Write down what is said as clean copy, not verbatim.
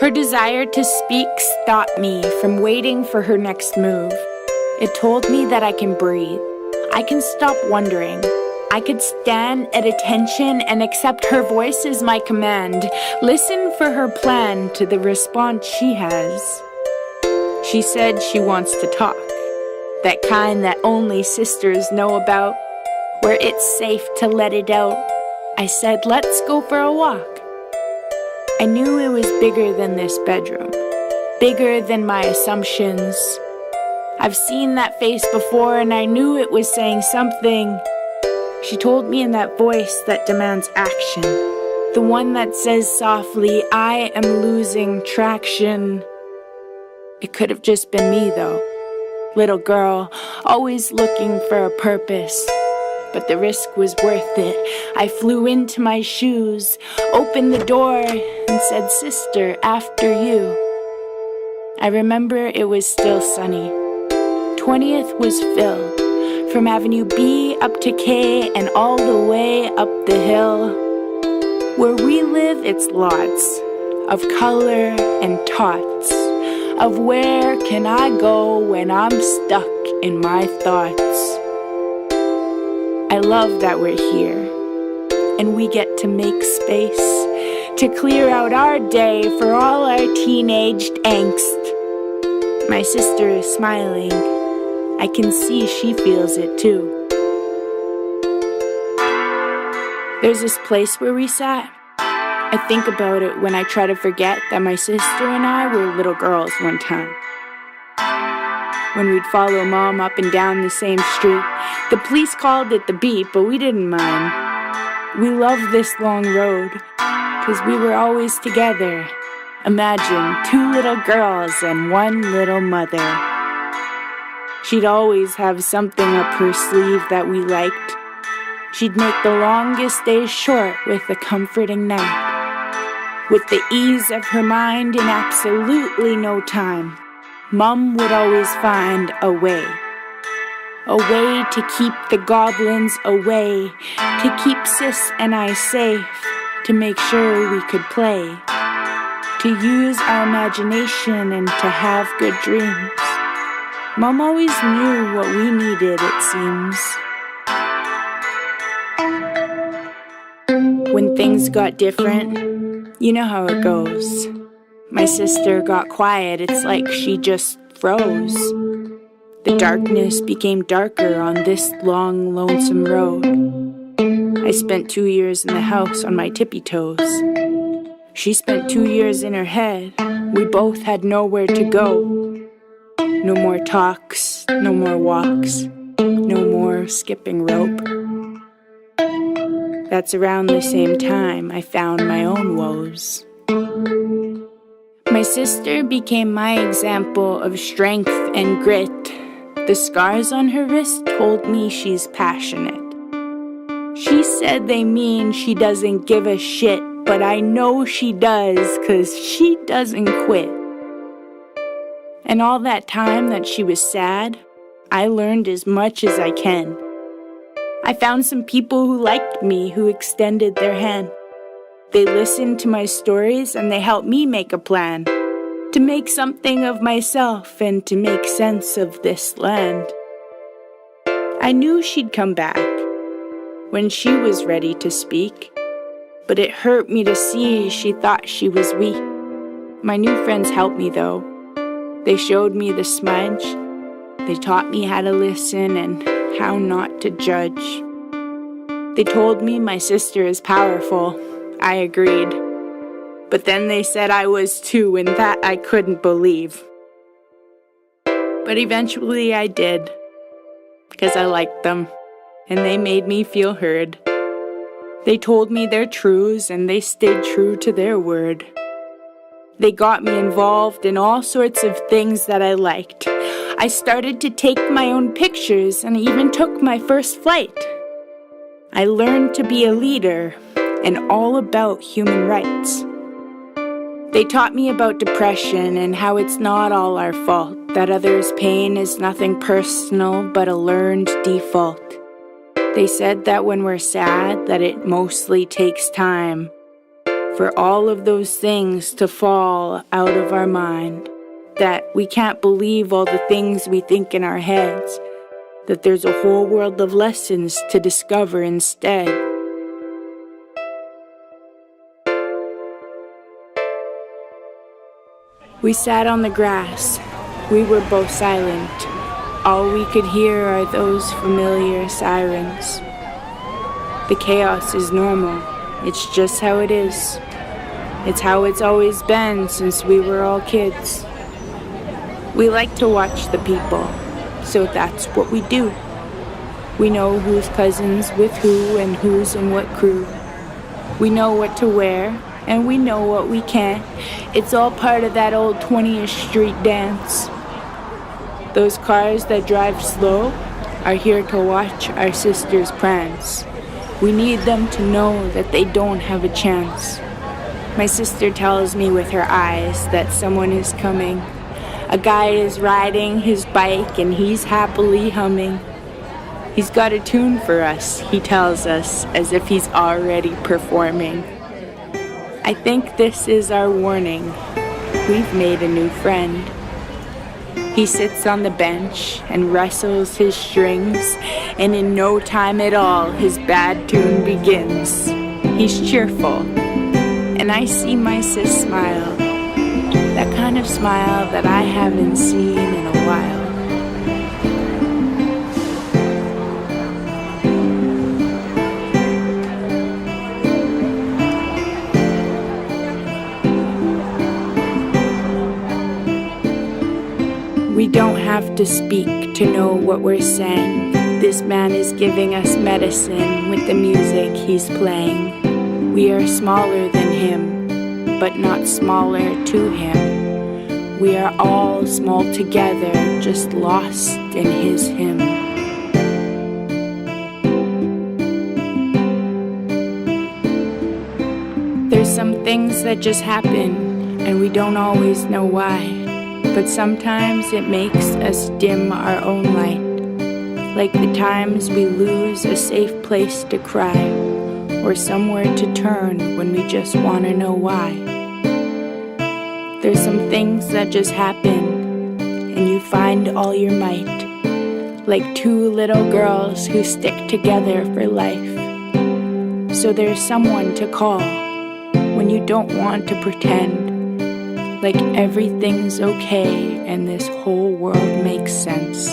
Her desire to speak stopped me from waiting for her next move. It told me that I can breathe. I can stop wondering. I could stand at attention and accept her voice as my command. Listen for her plan to the response she has. She said she wants to talk. That kind that only sisters know about, where it's safe to let it out. I said, let's go for a walk. I knew it was bigger than this bedroom, bigger than my assumptions. I've seen that face before and I knew it was saying something. She told me in that voice that demands action, the one that says softly, I am losing traction. It could have just been me though, little girl, always looking for a purpose. But the risk was worth it. I flew into my shoes, opened the door, and said, sister, after you. I remember it was still sunny. 20th was filled, from Avenue B up to K and all the way up the hill. Where we live, it's lots of color and tots, of where can I go when I'm stuck in my thoughts. I love that we're here, and we get to make space to clear out our day for all our teenaged angst. My sister is smiling. I can see she feels it too. There's this place where we sat. I think about it when I try to forget that my sister and I were little girls one time. When we'd follow Mom up and down the same street. The police called it the beat, but we didn't mind. We loved this long road, 'cause we were always together. Imagine 2 little girls and 1 little mother. She'd always have something up her sleeve that we liked. She'd make the longest days short with a comforting night. With the ease of her mind in absolutely no time, Mom would always find a way to keep the goblins away, to keep Sis and I safe, to make sure we could play, to use our imagination and to have good dreams. Mom always knew what we needed, it seems. When things got different, you know how it goes. My sister got quiet, it's like she just froze. The darkness became darker on this long, lonesome road. I spent 2 years in the house on my tippy toes. She spent 2 years in her head. We both had nowhere to go. No more talks, no more walks, no more skipping rope. That's around the same time I found my own woes. My sister became my example of strength and grit. The scars on her wrist told me she's passionate. She said they mean she doesn't give a shit, but I know she does, 'cause she doesn't quit. And all that time that she was sad, I learned as much as I can. I found some people who liked me, who extended their hand. They listened to my stories and they helped me make a plan to make something of myself and to make sense of this land. I knew she'd come back when she was ready to speak, but it hurt me to see she thought she was weak. My new friends helped me though. They showed me the smudge. They taught me how to listen and how not to judge. They told me my sister is powerful. I agreed. But then they said I was too, and that I couldn't believe. But eventually I did, because I liked them, and they made me feel heard. They told me their truths, and they stayed true to their word. They got me involved in all sorts of things that I liked. I started to take my own pictures, and even took my first flight. I learned to be a leader, and all about human rights. They taught me about depression and how it's not all our fault, that others' pain is nothing personal but a learned default. They said that when we're sad, that it mostly takes time for all of those things to fall out of our mind, that we can't believe all the things we think in our heads, that there's a whole world of lessons to discover instead. We sat on the grass. We were both silent. All we could hear are those familiar sirens. The chaos is normal. It's just how it is. It's how it's always been since we were all kids. We like to watch the people, so that's what we do. We know who's cousins with who and who's in what crew. We know what to wear, and we know what we can't. It's all part of that old 20th Street dance. Those cars that drive slow are here to watch our sisters prance. We need them to know that they don't have a chance. My sister tells me with her eyes that someone is coming. A guy is riding his bike and he's happily humming. He's got a tune for us, he tells us, as if he's already performing. I think this is our warning. We've made a new friend. He sits on the bench and wrestles his strings, and in no time at all his bad tune begins. He's cheerful, and I see my sis smile, that kind of smile that I haven't seen in a while. We don't have to speak to know what we're saying. This man is giving us medicine with the music he's playing. We are smaller than him, but not smaller to him. We are all small together, just lost in his hymn. There's some things that just happen, and we don't always know why. But sometimes it makes us dim our own light, like the times we lose a safe place to cry, or somewhere to turn when we just want to know why. There's some things that just happen, and you find all your might, like two little girls who stick together for life. So there's someone to call when you don't want to pretend, like everything's okay and this whole world makes sense.